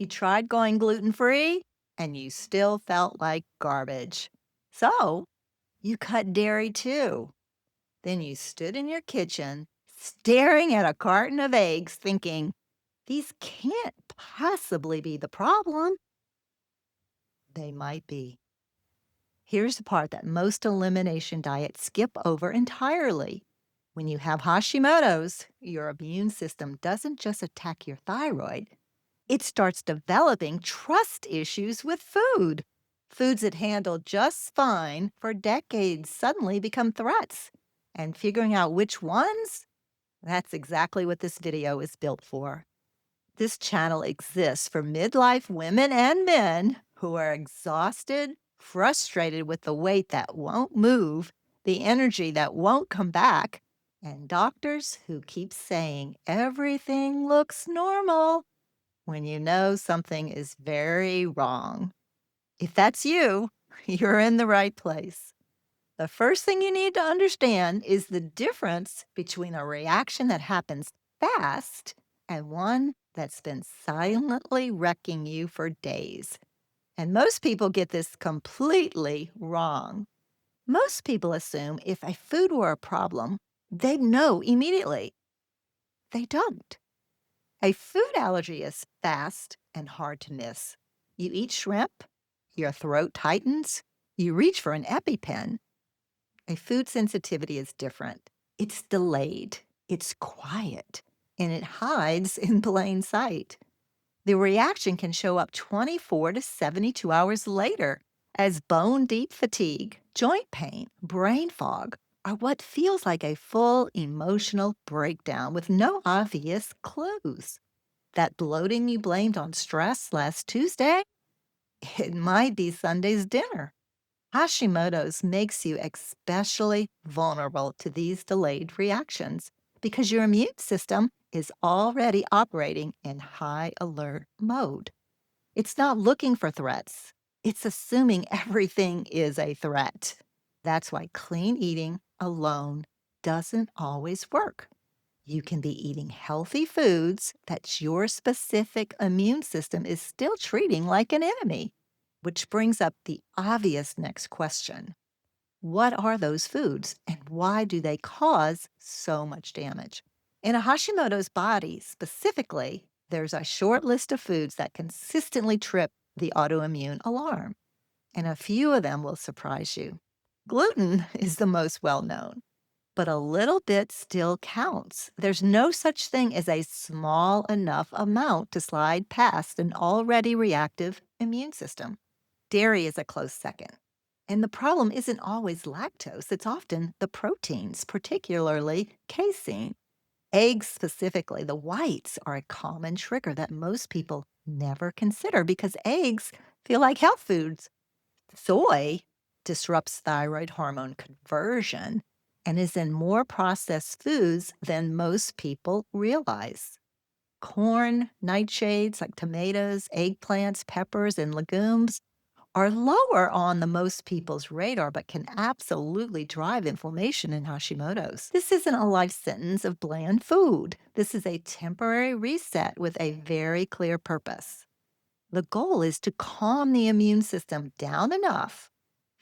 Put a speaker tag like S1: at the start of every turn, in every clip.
S1: You tried going gluten-free and you still felt like garbage. So you cut dairy too. Then you stood in your kitchen staring at a carton of eggs thinking, these can't possibly be the problem. They might be. Here's the part that most elimination diets skip over entirely. When you have Hashimoto's, your immune system doesn't just attack your thyroid, it starts developing trust issues with food. Foods that handled just fine for decades suddenly become threats. And figuring out which ones? That's exactly what this video is built for. This channel exists for midlife women and men who are exhausted, frustrated with the weight that won't move, the energy that won't come back, and doctors who keep saying everything looks normal when you know something is very wrong. If that's you, you're in the right place. The first thing you need to understand is the difference between a reaction that happens fast and one that's been silently wrecking you for days. And most people get this completely wrong. Most people assume if a food were a problem, they'd know immediately. They don't. A food allergy is fast and hard to miss. You eat shrimp, your throat tightens, you reach for an EpiPen. A food sensitivity is different. It's delayed, it's quiet, and it hides in plain sight. The reaction can show up 24 to 72 hours later as bone deep fatigue, joint pain, brain fog, or what feels like a full emotional breakdown with no obvious clues. That bloating you blamed on stress last Tuesday? It might be Sunday's dinner. Hashimoto's makes you especially vulnerable to these delayed reactions because your immune system is already operating in high alert mode. It's not looking for threats, it's assuming everything is a threat. That's why clean eating alone doesn't always work. You can be eating healthy foods that your specific immune system is still treating like an enemy. Which brings up the obvious next question. What are those foods and why do they cause so much damage? In a Hashimoto's body specifically, there's a short list of foods that consistently trip the autoimmune alarm, and a few of them will surprise you. Gluten is the most well known, but a little bit still counts. There's no such thing as a small enough amount to slide past an already reactive immune system. Dairy is a close second. And the problem isn't always lactose, it's often the proteins, particularly casein. Eggs, specifically, the whites, are a common trigger that most people never consider because eggs feel like health foods. Soy disrupts thyroid hormone conversion and is in more processed foods than most people realize. Corn, nightshades like tomatoes, eggplants, peppers, and legumes are lower on the most people's radar, but can absolutely drive inflammation in Hashimoto's. This isn't a life sentence of bland food. This is a temporary reset with a very clear purpose. The goal is to calm the immune system down enough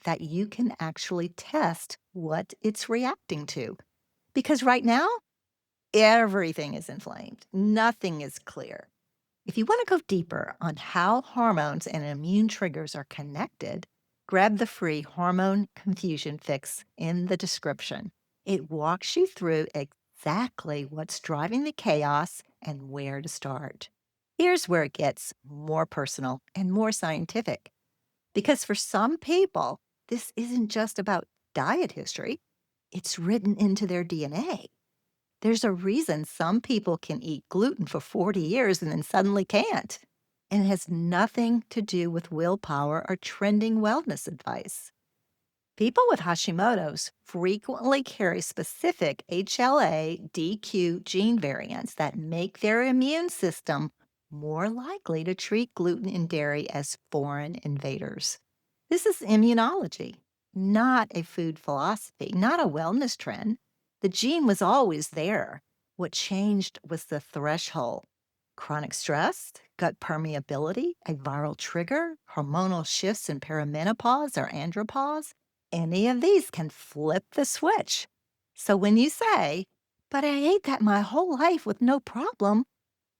S1: that you can actually test what it's reacting to. Because right now, everything is inflamed, nothing is clear. If you want to go deeper on how hormones and immune triggers are connected, grab the free Hormone Confusion Fix in the description. It walks you through exactly what's driving the chaos and where to start. Here's where it gets more personal and more scientific. Because for some people, this isn't just about diet history, it's written into their DNA. There's a reason some people can eat gluten for 40 years and then suddenly can't. And it has nothing to do with willpower or trending wellness advice. People with Hashimoto's frequently carry specific HLA-DQ gene variants that make their immune system more likely to treat gluten and dairy as foreign invaders. This is immunology, not a food philosophy, not a wellness trend. The gene was always there. What changed was the threshold. Chronic stress, gut permeability, a viral trigger, hormonal shifts in perimenopause or andropause, any of these can flip the switch. So when you say, but I ate that my whole life with no problem,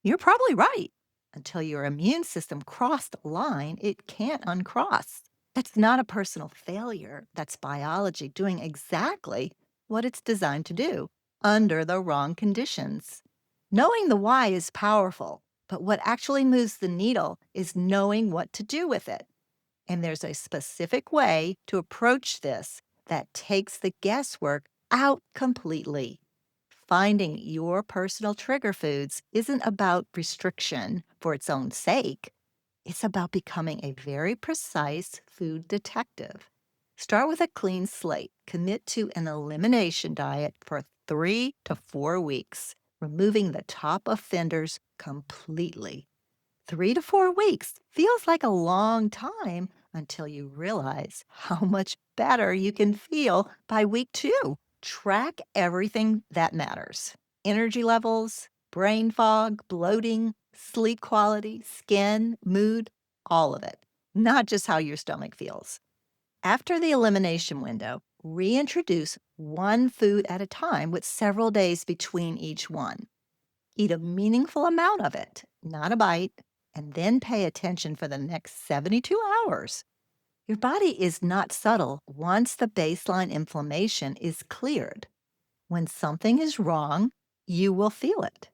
S1: you're probably right. Until your immune system crossed a line it can't uncross. That's not a personal failure. That's biology doing exactly what it's designed to do under the wrong conditions. Knowing the why is powerful, but what actually moves the needle is knowing what to do with it. And there's a specific way to approach this that takes the guesswork out completely. Finding your personal trigger foods isn't about restriction for its own sake. It's about becoming a very precise food detective. Start with a clean slate. Commit to an elimination diet for 3 to 4 weeks, removing the top offenders completely. 3 to 4 weeks feels like a long time until you realize how much better you can feel by week 2. Track everything that matters: energy levels, brain fog, bloating, sleep quality, skin, mood, all of it, not just how your stomach feels. After the elimination window, reintroduce one food at a time with several days between each one. Eat a meaningful amount of it, not a bite, and then pay attention for the next 72 hours. Your body is not subtle once the baseline inflammation is cleared. When something is wrong, you will feel it.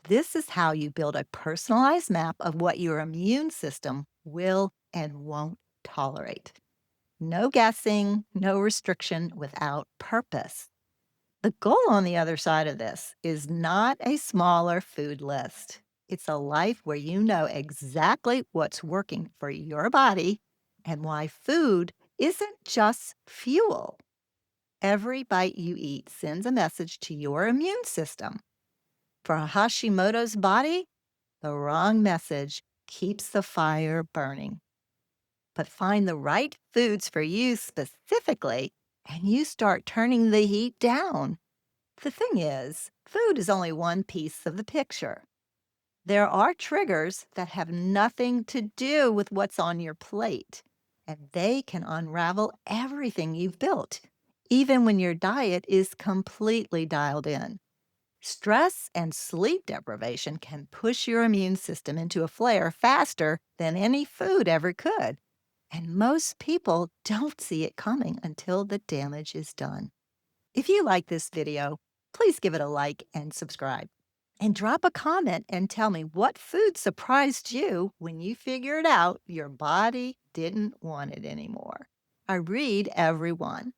S1: This is how you build a personalized map of what your immune system will and won't tolerate. No guessing, no restriction without purpose. The goal on the other side of this is not a smaller food list. It's a life where you know exactly what's working for your body and why food isn't just fuel. Every bite you eat sends a message to your immune system. For a Hashimoto's body, the wrong message keeps the fire burning. But find the right foods for you specifically, and you start turning the heat down. The thing is, food is only one piece of the picture. There are triggers that have nothing to do with what's on your plate, and they can unravel everything you've built, even when your diet is completely dialed in. Stress and sleep deprivation can push your immune system into a flare faster than any food ever could. And most people don't see it coming until the damage is done. If you like this video, please give it a like and subscribe. And drop a comment and tell me what food surprised you when you figured out your body didn't want it anymore. I read every one.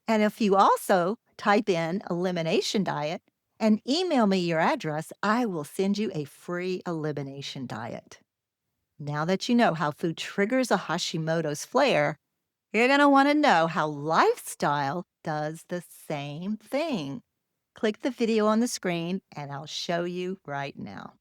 S1: And if you also type in elimination diet and email me your address, I will send you a free elimination diet. Now that you know how food triggers a Hashimoto's flare, you're going to want to know how lifestyle does the same thing. Click the video on the screen and I'll show you right now.